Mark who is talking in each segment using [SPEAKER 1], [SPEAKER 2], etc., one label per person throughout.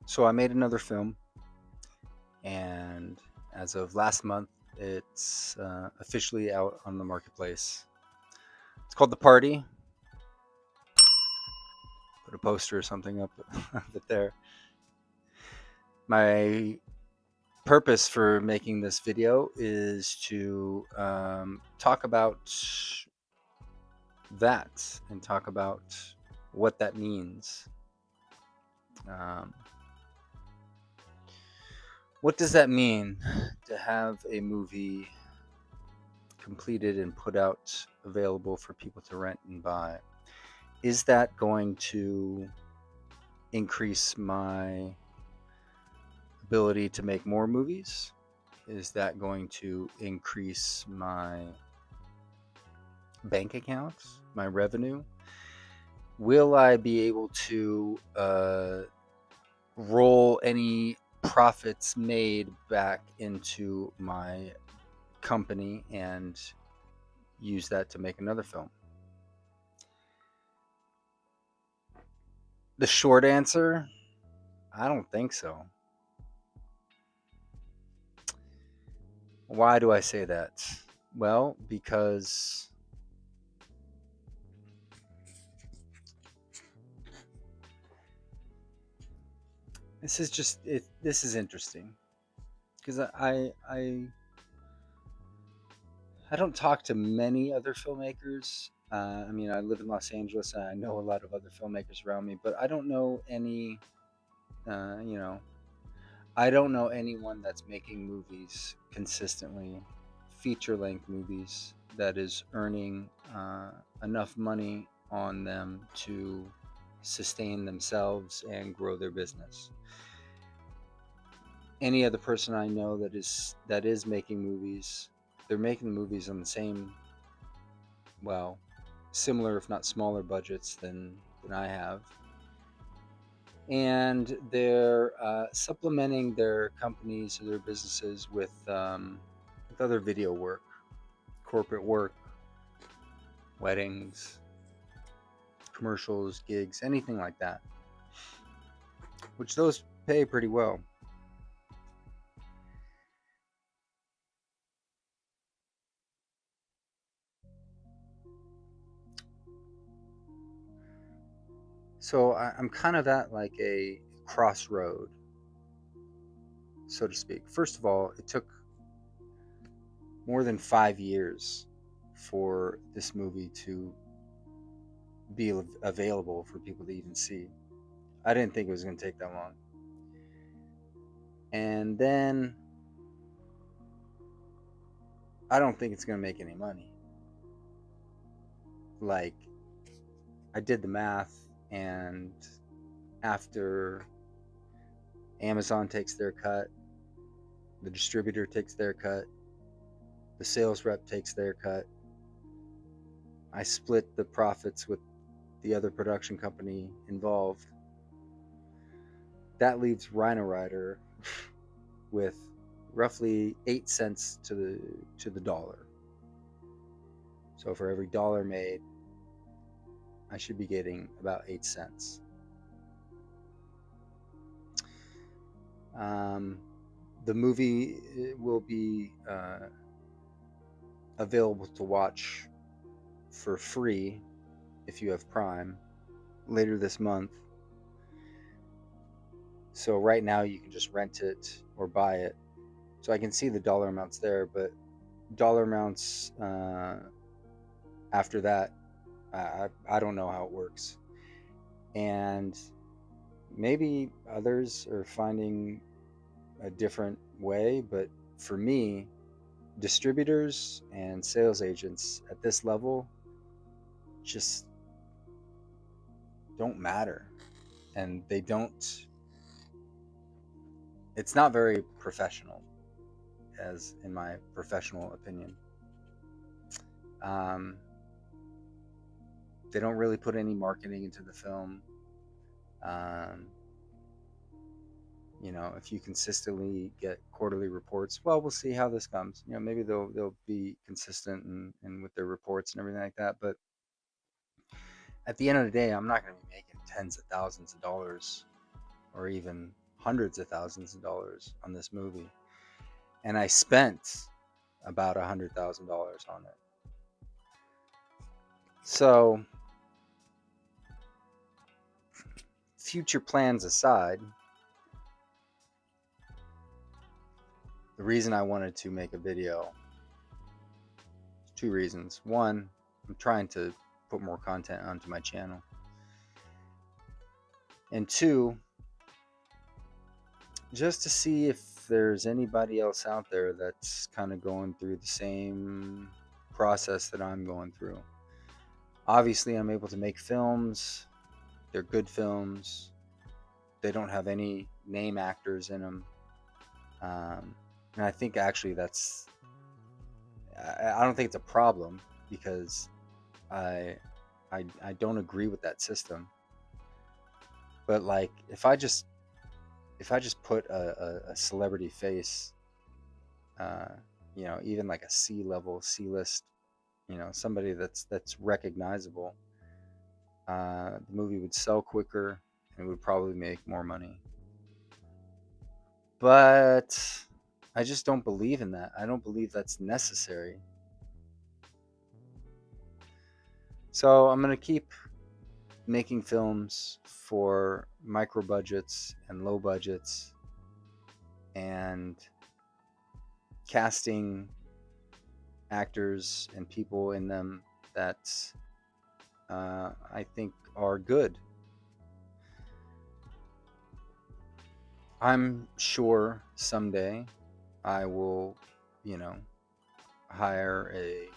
[SPEAKER 1] So I made another film, and as of last month, it's officially out on the marketplace. It's called The Party. Put a poster or something up of it there. My purpose for making this video is to talk about that and talk about what that means. Um, what does that mean to have a movie completed and put out available for people to rent and buy? Is that going to increase my ability to make more movies? Is that going to increase my bank accounts, my revenue? Will I be able to roll any profits made back into my company and use that to make another film? The short answer, I don't think so. Why do I say that? Well, because this is just it. This is interesting because I don't talk to many other filmmakers. I mean, I live in Los Angeles and I know a lot of other filmmakers around me, but I don't know any. Uh, you know, I don't know anyone that's making movies consistently, feature length movies, that is earning enough money on them to sustain themselves and grow their business. Any other person I know that is making movies, they're making movies on the same, well, similar if not smaller budgets than I have, and they're supplementing their companies or their businesses with other video work, corporate work, weddings, commercials, gigs, anything like that, which those pay pretty well. So I'm kind of at like a crossroad, so to speak. First of all, it took more than 5 years for this movie to be available for people to even see. I didn't think it was going to take that long. And then I don't think it's going to make any money. Like, I did the math, and after Amazon takes their cut, the distributor takes their cut, the sales rep takes their cut, I split the profits with the other production company involved. That leaves RynoRyder with roughly 8 cents to the dollar. So for every dollar made, I should be getting about 8 cents. Um, the movie will be available to watch for free if you have Prime later this month. So right now you can just rent it or buy it. So I can see the dollar amounts there, but dollar amounts after that, I don't know how it works. And maybe others are finding a different way, but for me, distributors and sales agents at this level just don't matter. And they don't, it's not very professional, as in my professional opinion. Um, they don't really put any marketing into the film. Um, if you consistently get quarterly reports, well, we'll see how this comes. Maybe they'll be consistent and with their reports and everything like that. But at the end of the day, I'm not going to be making tens of thousands of dollars or even hundreds of thousands of dollars on this movie, and I spent about $100,000 on it. So, future plans aside, the reason I wanted to make a video, two reasons. One, I'm trying to put more content onto my channel. And two, just to see if there's anybody else out there that's kind of going through the same process that I'm going through. Obviously, I'm able to make films. They're good films. They don't have any name actors in them. And I think actually I don't think it's a problem, because I don't agree with that system. But like, if I just put a celebrity face, even like a C-level, C-list, somebody that's recognizable, the movie would sell quicker and would probably make more money. But I just don't believe in that. I don't believe that's necessary. So I'm going to keep making films for micro budgets and low budgets, and casting actors and people in them that I think are good. I'm sure someday I will, hire a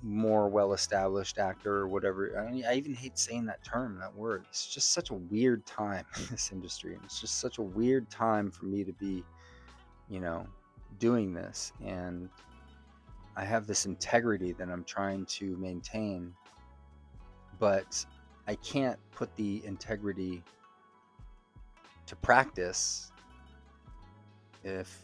[SPEAKER 1] more well-established actor or whatever. I even hate saying that term, that word. It's just such a weird time in this industry. It's just such a weird time for me to be, doing this. And I have this integrity that I'm trying to maintain, but I can't put the integrity to practice if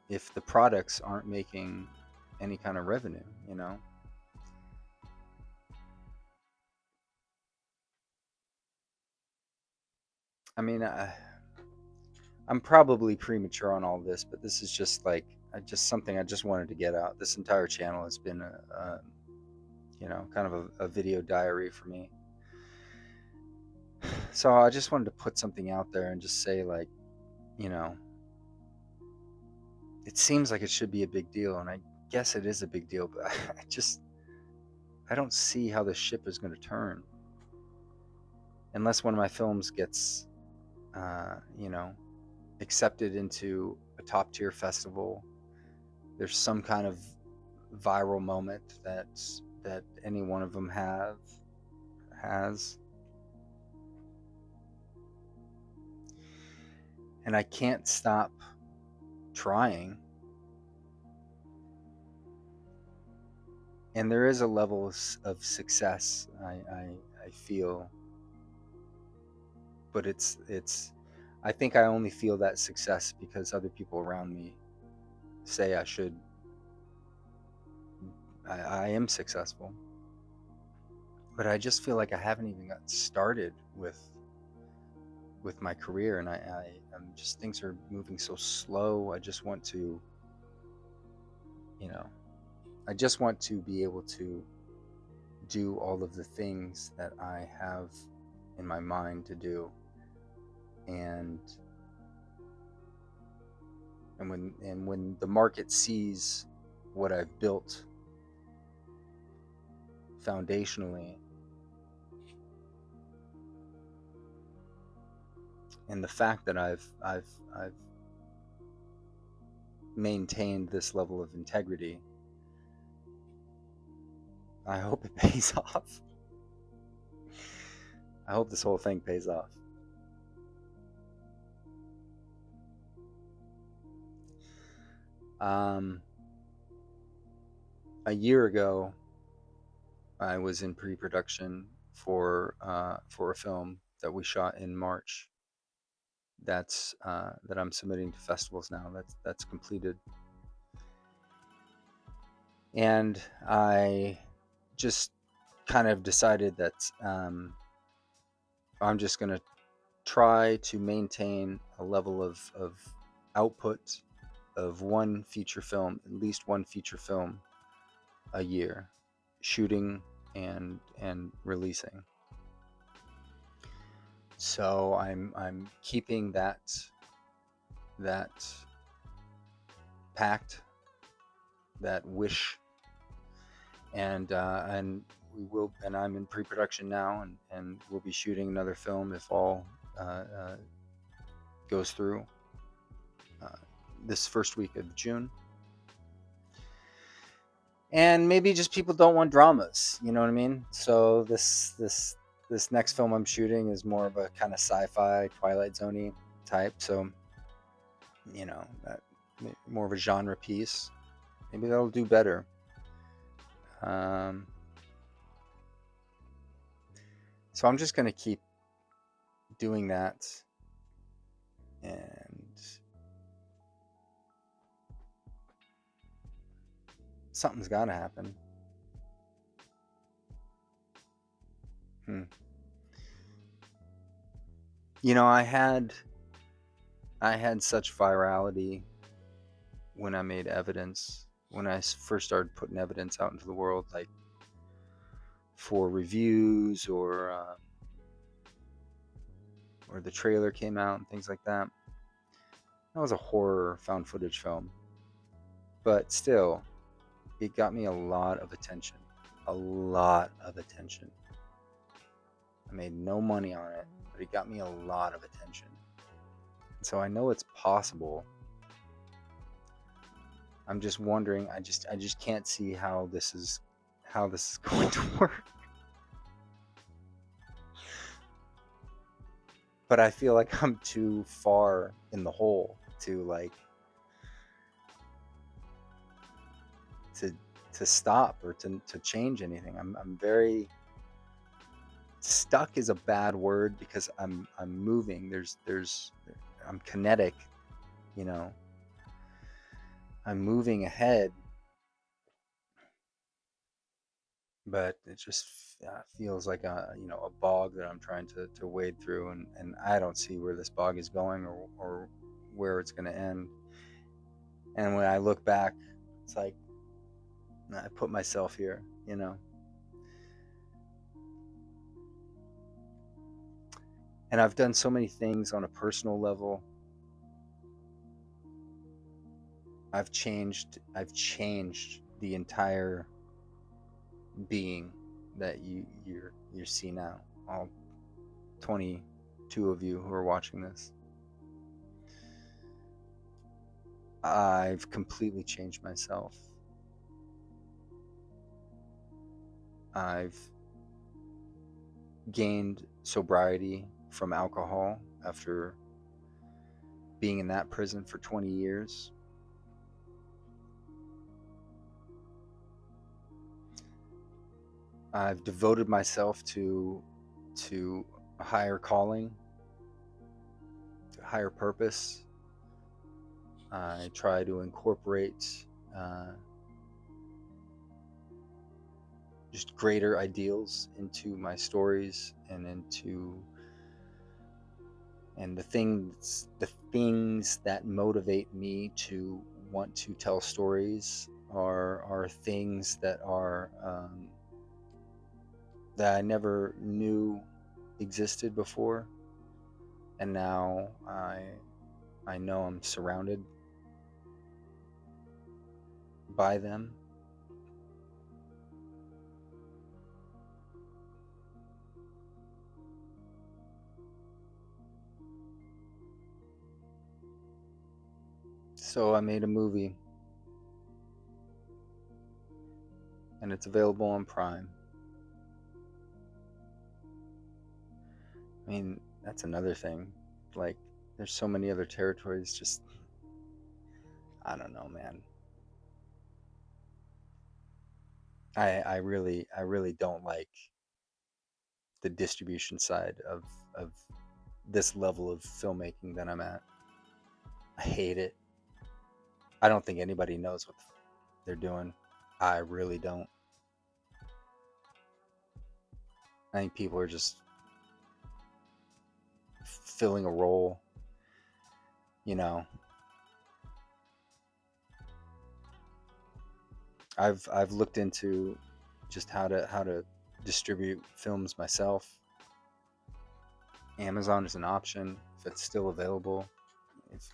[SPEAKER 1] the products aren't making any kind of revenue, I mean, I'm probably premature on all this, but this is just like something I just wanted to get out. This entire channel has been kind of a video diary for me. So I just wanted to put something out there and just say, like, it seems like it should be a big deal, and I guess it is a big deal, but I don't see how the ship is going to turn unless one of my films gets accepted into a top tier festival. There's some kind of viral moment that any one of them has, and I can't stop trying. And there is a level of success I feel, but it's I think I only feel that success because other people around me say I am successful. But I just feel like I haven't even gotten started with my career, and I'm just, things are moving so slow. I just want to, I just want to be able to do all of the things that I have in my mind to do. And when the market sees what I've built foundationally, and the fact that I've maintained this level of integrity, I hope it pays off. I hope this whole thing pays off. A year ago, I was in pre-production for a film that we shot in March. That I'm submitting to festivals now. That's completed, and I just kind of decided that I'm just going to try to maintain a level of output of one feature film, at least one feature film a year, shooting and releasing. So I'm keeping that pact, that wish, and I'm in pre-production now, and we'll be shooting another film if all goes through this first week of June. And maybe just people don't want dramas, you know what I mean? So this next film I'm shooting is more of a kind of sci-fi, Twilight Zone-y type. So, you know, more of a genre piece. Maybe that'll do better. So I'm just going to keep doing that, and something's got to happen. You know, I had such virality when I made evidence, when I first started putting evidence out into the world, like for reviews or the trailer came out and things like that. That was a horror found footage film, but still, it got me a lot of attention. A lot of attention. I made no money on it, but it got me a lot of attention. And so I know it's possible. I'm just wondering, I just can't see how this is going to work. But I feel like I'm too far in the hole to to stop or to change anything. I'm very stuck is a bad word, because I'm moving. I'm kinetic, you know. I'm moving ahead, but it just feels like a bog that I'm trying to wade through, and I don't see where this bog is going or where it's going to end. And when I look back, it's like I put myself here, you know. And I've done so many things on a personal level. I've changed the entire being that you see now, all 22 of you who are watching this. I've completely changed myself. I've gained sobriety from alcohol after being in that prison for 20 years. I've devoted myself to a higher calling, to a higher purpose. I try to incorporate just greater ideals into my stories and the things that motivate me to want to tell stories are things that are that I never knew existed before, and now I know I'm surrounded by them. So I made a movie, and it's available on Prime. I mean, that's another thing. Like, there's so many other territories. Just, I don't know, man. I really don't like the distribution side of this level of filmmaking that I'm at. I hate it. I don't think anybody knows what they're doing. I really don't. I think people are just filling a role, you know. I've looked into just how to distribute films myself. Amazon is an option if it's still available. If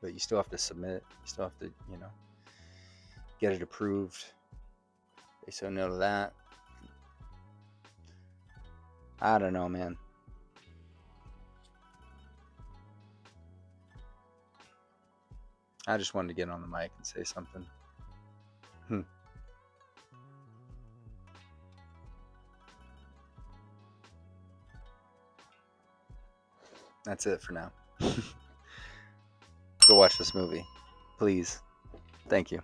[SPEAKER 1] but you still have to submit. You still have to, get it approved. They so know that. I don't know, man. I just wanted to get on the mic and say something. That's it for now. Go watch this movie, please. Thank you.